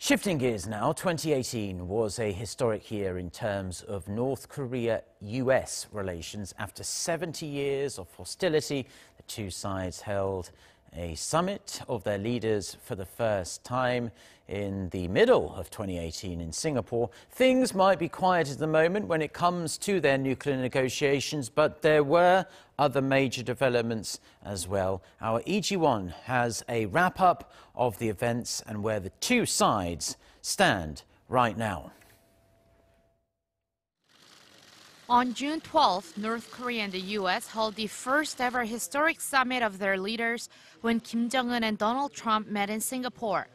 Shifting gears now, 2018 was a historic year in terms of North Korea-U.S. relations. After 70 years of hostility, the two sides held a summit of their leaders for the first time in the middle of 2018 in Singapore. Things might be quiet at the moment when it comes to their nuclear negotiations, but there were other major developments as well. Our EG1 has a wrap-up of the events and where the two sides stand right now. On June 12th, North Korea and the U.S. held the first-ever historic summit of their leaders when Kim Jong-un and Donald Trump met in Singapore.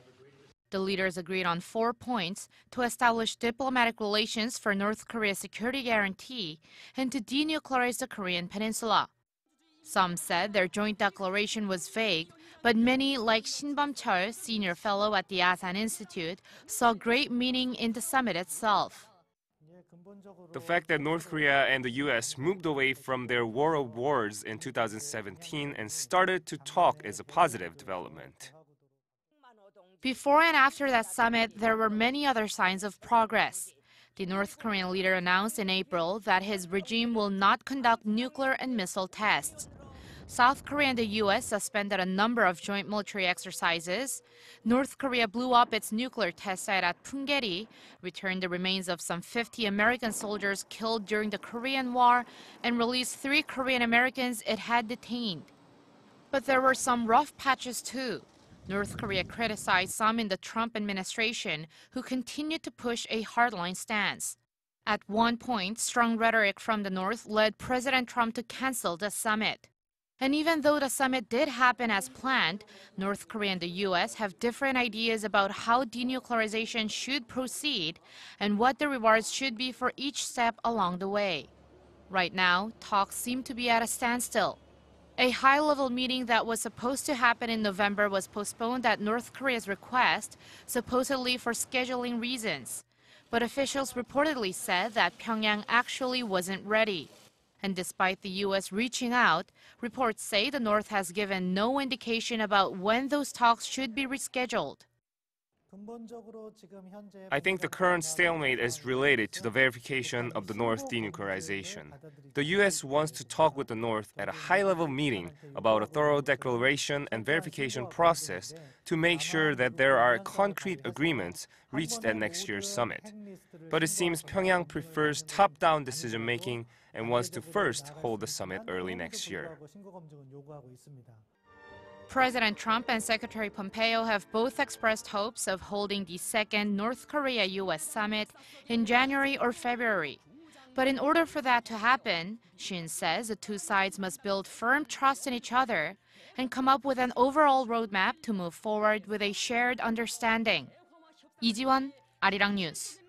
The leaders agreed on 4 points: to establish diplomatic relations for North Korea's security guarantee and to denuclearize the Korean Peninsula. Some said their joint declaration was vague, but many, like Shin Beom-chul, senior fellow at the Asan Institute, saw great meaning in the summit itself. The fact that North Korea and the U.S. moved away from their war of words in 2017 and started to talk is a positive development. Before and after that summit, there were many other signs of progress. The North Korean leader announced in April that his regime will not conduct nuclear and missile tests. South Korea and the U.S. suspended a number of joint military exercises. North Korea blew up its nuclear test site at Punggye-ri, returned the remains of some 50 American soldiers killed during the Korean War, and released 3 Korean Americans it had detained. But there were some rough patches too. North Korea criticized some in the Trump administration who continued to push a hardline stance. At one point, strong rhetoric from the North led President Trump to cancel the summit. And even though the summit did happen as planned, North Korea and the U.S. have different ideas about how denuclearization should proceed and what the rewards should be for each step along the way. Right now, talks seem to be at a standstill. A high-level meeting that was supposed to happen in November was postponed at North Korea's request, supposedly for scheduling reasons. But officials reportedly said that Pyongyang actually wasn't ready. And despite the U.S. reaching out, reports say the North has given no indication about when those talks should be rescheduled. I think the current stalemate is related to the verification of the North denuclearization. The U.S. wants to talk with the North at a high-level meeting about a thorough declaration and verification process to make sure that there are concrete agreements reached at next year's summit. But it seems Pyongyang prefers top-down decision-making and wants to first hold the summit early next year. President Trump and Secretary Pompeo have both expressed hopes of holding the second North Korea-U.S. summit in January or February. But in order for that to happen, Shin says the two sides must build firm trust in each other and come up with an overall roadmap to move forward with a shared understanding. 이지원, Arirang News.